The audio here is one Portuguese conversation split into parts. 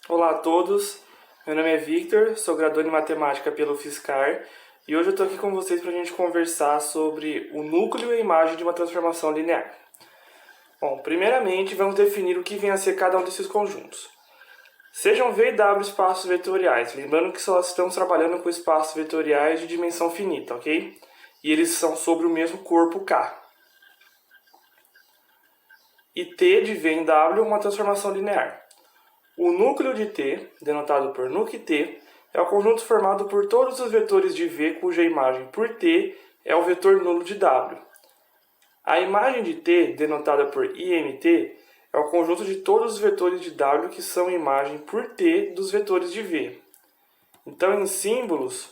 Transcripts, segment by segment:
Olá a todos, meu nome é Victor, sou graduando em Matemática pelo UFSCar e hoje eu estou aqui com vocês para a gente conversar sobre o núcleo e a imagem de uma transformação linear. Bom, primeiramente vamos definir o que vem a ser cada um desses conjuntos. Sejam V e W espaços vetoriais, lembrando que só estamos trabalhando com espaços vetoriais de dimensão finita, ok? E eles são sobre o mesmo corpo K. E T de V em W uma transformação linear. O núcleo de T, denotado por nuc_T, é o conjunto formado por todos os vetores de V cuja imagem por T é o vetor nulo de W. A imagem de T, denotada por IMT, é o conjunto de todos os vetores de W que são imagem por T dos vetores de V. Então, em símbolos,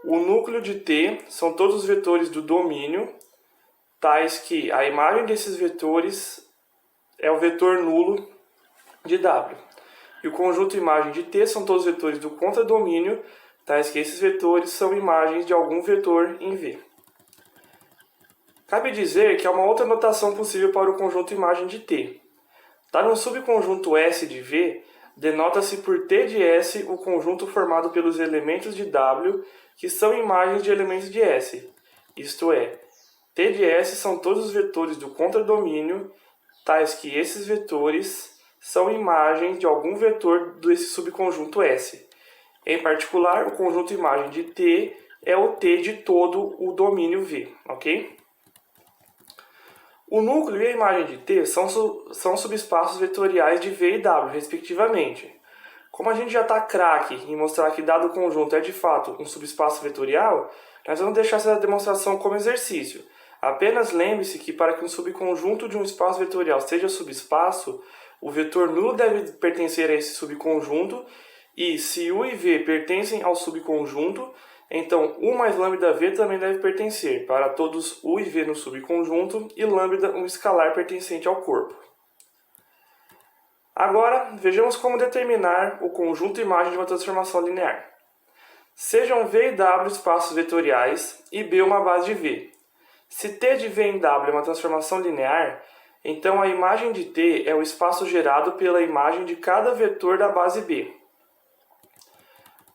o núcleo de T são todos os vetores do domínio, tais que a imagem desses vetores é o vetor nulo de W. E o conjunto imagem de T são todos os vetores do contradomínio, tais que esses vetores são imagens de algum vetor em V. Cabe dizer que há uma outra notação possível para o conjunto imagem de T. Tá no subconjunto S de V, denota-se por T de S o conjunto formado pelos elementos de W que são imagens de elementos de S. Isto é, T de S são todos os vetores do contradomínio, tais que esses vetores são imagens de algum vetor desse subconjunto S. Em particular, o conjunto imagem de T é o T de todo o domínio V, ok? O núcleo e a imagem de T são subespaços vetoriais de V e W, respectivamente. Como a gente já está craque em mostrar que dado conjunto é de fato um subespaço vetorial, nós vamos deixar essa demonstração como exercício. Apenas lembre-se que para que um subconjunto de um espaço vetorial seja subespaço, o vetor nulo deve pertencer a esse subconjunto e se U e V pertencem ao subconjunto, então U mais lambda V também deve pertencer para todos U e V no subconjunto e lambda um escalar pertencente ao corpo. Agora, vejamos como determinar o conjunto imagem de uma transformação linear. Sejam V e W espaços vetoriais e B uma base de V. Se T de V em W é uma transformação linear, então a imagem de T é o espaço gerado pela imagem de cada vetor da base B.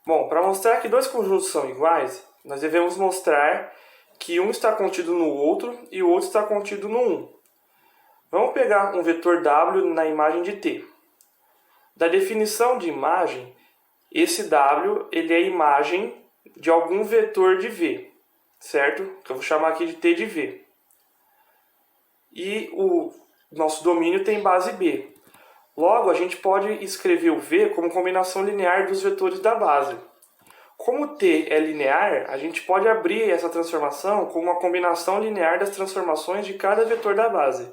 Bom, para mostrar que dois conjuntos são iguais, nós devemos mostrar que um está contido no outro e o outro está contido no 1. Vamos pegar um vetor W na imagem de T. Da definição de imagem, esse W ele é a imagem de algum vetor de V, certo? Que eu vou chamar aqui de T de V. E o nosso domínio tem base B. Logo, a gente pode escrever o V como combinação linear dos vetores da base. Como T é linear, a gente pode abrir essa transformação como uma combinação linear das transformações de cada vetor da base.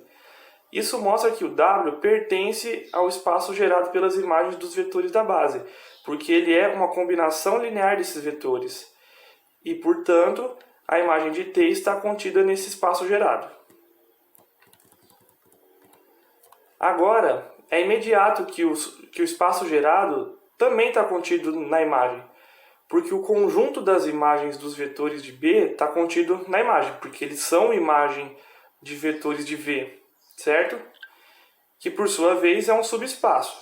Isso mostra que o W pertence ao espaço gerado pelas imagens dos vetores da base, porque ele é uma combinação linear desses vetores. E, portanto, a imagem de T está contida nesse espaço gerado. Agora, é imediato que o espaço gerado também está contido na imagem, porque o conjunto das imagens dos vetores de B está contido na imagem, porque eles são imagem de vetores de V, certo? Que por sua vez é um subespaço.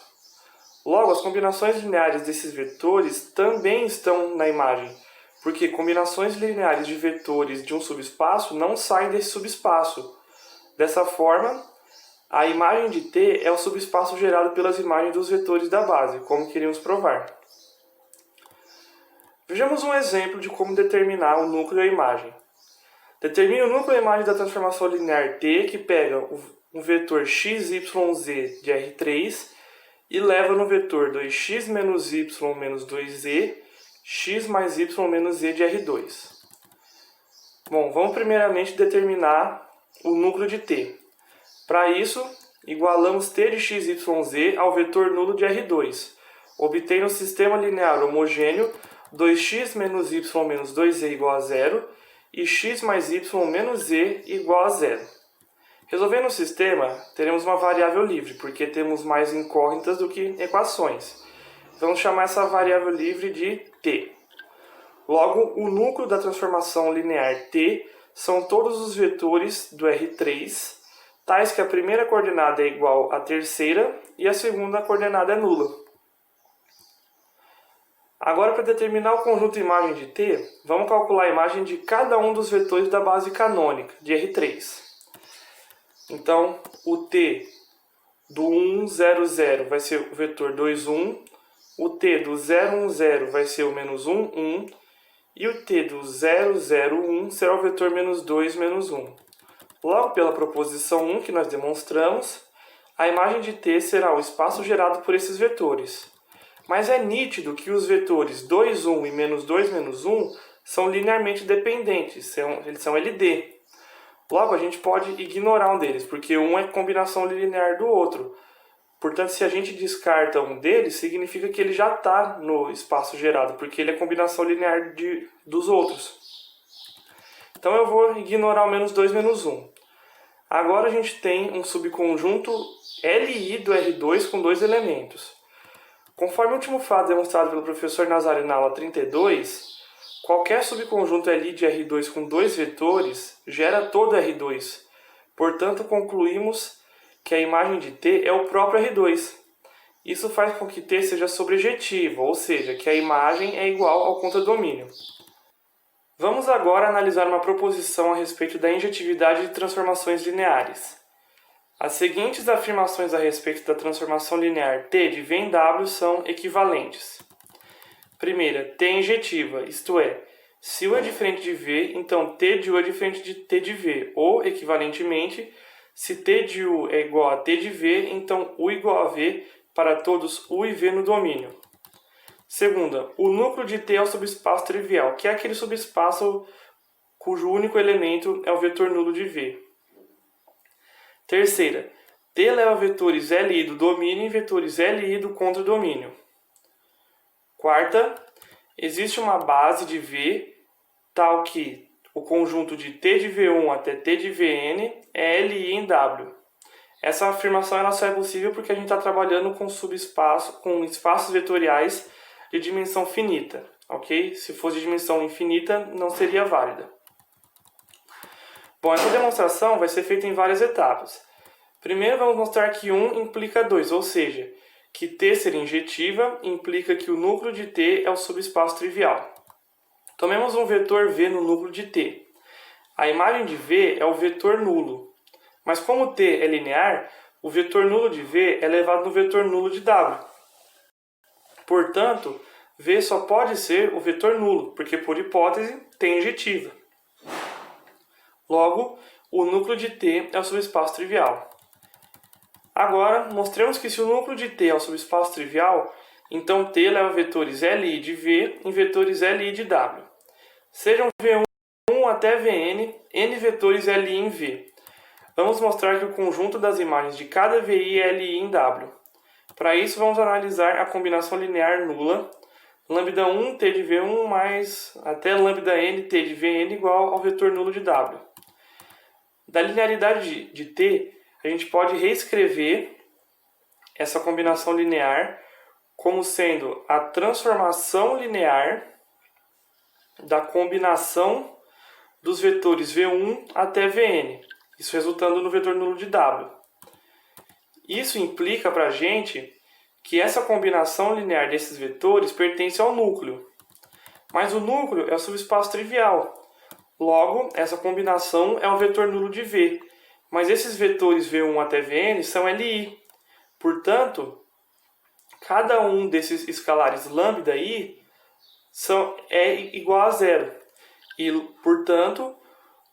Logo, as combinações lineares desses vetores também estão na imagem, porque combinações lineares de vetores de um subespaço não saem desse subespaço. Dessa forma, a imagem de T é o subespaço gerado pelas imagens dos vetores da base, como queríamos provar. Vejamos um exemplo de como determinar o núcleo e a imagem. Determine o núcleo e a imagem da transformação linear T, que pega um vetor x, y, z de R3 e leva no vetor 2x menos y menos 2z, x mais y menos z de R2. Bom, vamos primeiramente determinar o núcleo de T. Para isso, igualamos T de x, y, z ao vetor nulo de R2, obtendo um sistema linear homogêneo 2x menos y menos 2z igual a 0 e x mais y menos z igual a 0. Resolvendo o sistema, teremos uma variável livre, porque temos mais incógnitas do que equações. Vamos chamar essa variável livre de t. Logo, o núcleo da transformação linear t são todos os vetores do R3, tais que a primeira coordenada é igual à terceira e a segunda coordenada é nula. Agora, para determinar o conjunto imagem de T, vamos calcular a imagem de cada um dos vetores da base canônica, de R3. Então, o T do 1, 0, 0 vai ser o vetor 2, 1. O T do 0, 1, 0 vai ser o menos 1, 1. E o T do 0, 0, 1 será o vetor menos 2, menos 1. Logo, pela proposição 1 que nós demonstramos, a imagem de T será o espaço gerado por esses vetores. Mas é nítido que os vetores 2, 1 e menos 2, menos 1 são linearmente dependentes, eles são LD. Logo, a gente pode ignorar um deles, porque um é combinação linear do outro. Portanto, se a gente descarta um deles, significa que ele já está no espaço gerado, porque ele é combinação linear dos outros. Então eu vou ignorar o menos 2, menos 1. Agora a gente tem um subconjunto Li do R2 com dois elementos. Conforme o último fato demonstrado pelo professor Nazário na aula 32, qualquer subconjunto Li de R2 com dois vetores gera todo R2. Portanto, concluímos que a imagem de T é o próprio R2. Isso faz com que T seja sobrejetiva, ou seja, que a imagem é igual ao contradomínio. Vamos agora analisar uma proposição a respeito da injetividade de transformações lineares. As seguintes afirmações a respeito da transformação linear T de V em W são equivalentes. Primeira, T é injetiva, isto é, se U é diferente de V, então T de U é diferente de T de V, ou, equivalentemente, se T de U é igual a T de V, então U igual a V para todos U e V no domínio. Segunda, o núcleo de T é o subespaço trivial, que é aquele subespaço cujo único elemento é o vetor nulo de V. Terceira, T leva vetores Li do domínio e vetores Li do contradomínio. Quarta, existe uma base de V tal que o conjunto de T de V1 até T de Vn é Li em W. Essa afirmação ela só é possível porque a gente está trabalhando com espaços vetoriais de dimensão finita, ok? Se fosse de dimensão infinita, não seria válida. Bom, essa demonstração vai ser feita em várias etapas. Primeiro, vamos mostrar que 1 implica 2, ou seja, que T ser injetiva implica que o núcleo de T é o subespaço trivial. Tomemos um vetor V no núcleo de T. A imagem de V é o vetor nulo, mas como T é linear, o vetor nulo de V é elevado no vetor nulo de W. Portanto, V só pode ser o vetor nulo, porque por hipótese T é injetiva. Logo, o núcleo de T é o subespaço trivial. Agora, mostremos que se o núcleo de T é o subespaço trivial, então T leva vetores Li de V em vetores Li de W. Sejam V1 até Vn, n vetores Li em V. Vamos mostrar que o conjunto das imagens de cada VI é Li em W. Para isso, vamos analisar a combinação linear nula, lambda 1 T de V1 mais até lambda n T de Vn igual ao vetor nulo de W. Da linearidade de T, a gente pode reescrever essa combinação linear como sendo a transformação linear da combinação dos vetores V1 até Vn, isso resultando no vetor nulo de W. Isso implica para a gente que essa combinação linear desses vetores pertence ao núcleo, mas o núcleo é o subespaço trivial. Logo, essa combinação é um vetor nulo de V, mas esses vetores V1 até Vn são Li. Portanto, cada um desses escalares lambda i é igual a zero. E, portanto,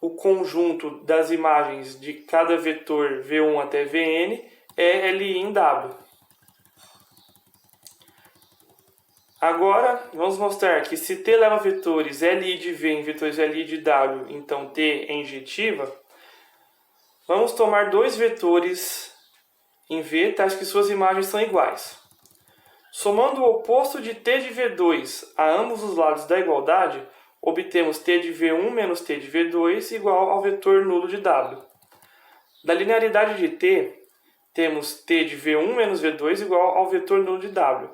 o conjunto das imagens de cada vetor V1 até Vn é Li em W. Agora, vamos mostrar que se T leva vetores Li de V em vetores Li de W, então T é injetiva. Vamos tomar dois vetores em V, tais que suas imagens são iguais. Somando o oposto de T de V2 a ambos os lados da igualdade, obtemos T de V1 menos T de V2 igual ao vetor nulo de W. Da linearidade de T, temos T de V1 menos V2 igual ao vetor nulo de W.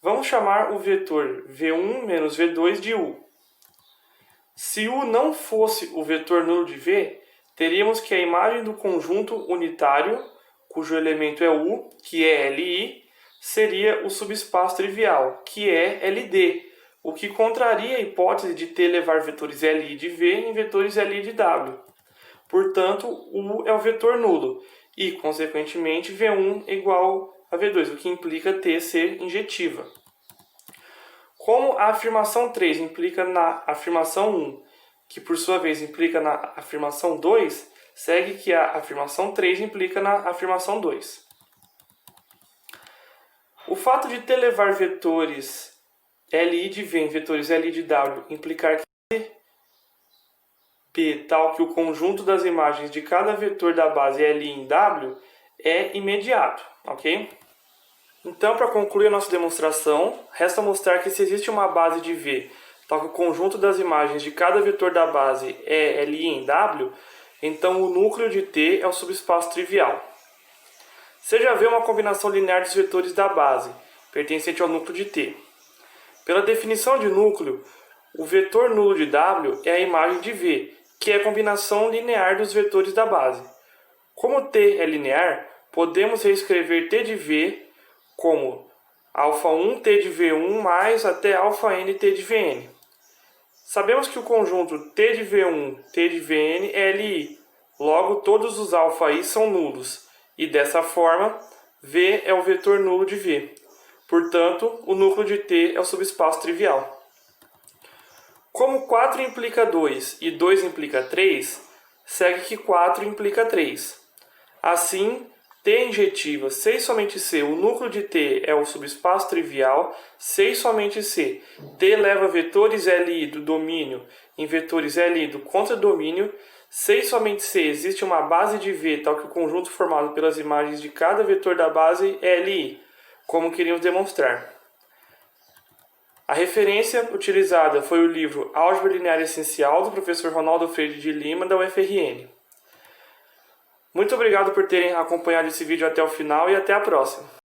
Vamos chamar o vetor V1 menos V2 de U. Se U não fosse o vetor nulo de V, teríamos que a imagem do conjunto unitário, cujo elemento é U, que é Li, seria o subespaço trivial, que é LD, o que contraria a hipótese de T levar vetores Li de V em vetores Li de W. Portanto, U é o vetor nulo e, consequentemente, V1 é igual a V2, o que implica T ser injetiva. Como a afirmação 3 implica na afirmação 1, que por sua vez implica na afirmação 2, segue que a afirmação 3 implica na afirmação 2. O fato de T levar vetores Li de V em vetores Li de W implicar que P tal que o conjunto das imagens de cada vetor da base Li em W é imediato, ok? Então, para concluir a nossa demonstração, resta mostrar que se existe uma base de V tal que o conjunto das imagens de cada vetor da base é Li em W, então o núcleo de T é o subespaço trivial. Seja V uma combinação linear dos vetores da base, pertencente ao núcleo de T. Pela definição de núcleo, o vetor nulo de W é a imagem de V, que é a combinação linear dos vetores da base. Como T é linear, podemos reescrever T de V como α1 T de V1 mais até αn T de Vn. Sabemos que o conjunto T de V1 T de Vn é Li, logo todos os αi são nulos, e dessa forma, V é o vetor nulo de V. Portanto, o núcleo de T é o subespaço trivial. Como 4 implica 2 e 2 implica 3, segue que 4 implica 3. Assim, T é injetiva se e somente se o núcleo de T é o subespaço trivial, se e somente se T leva vetores Li do domínio em vetores Li do contradomínio, se e somente se existe uma base de V tal que o conjunto formado pelas imagens de cada vetor da base é Li, como queríamos demonstrar. A referência utilizada foi o livro Álgebra Linear Essencial, do professor Ronaldo Freire de Lima, da UFRN. Muito obrigado por terem acompanhado esse vídeo até o final e até a próxima.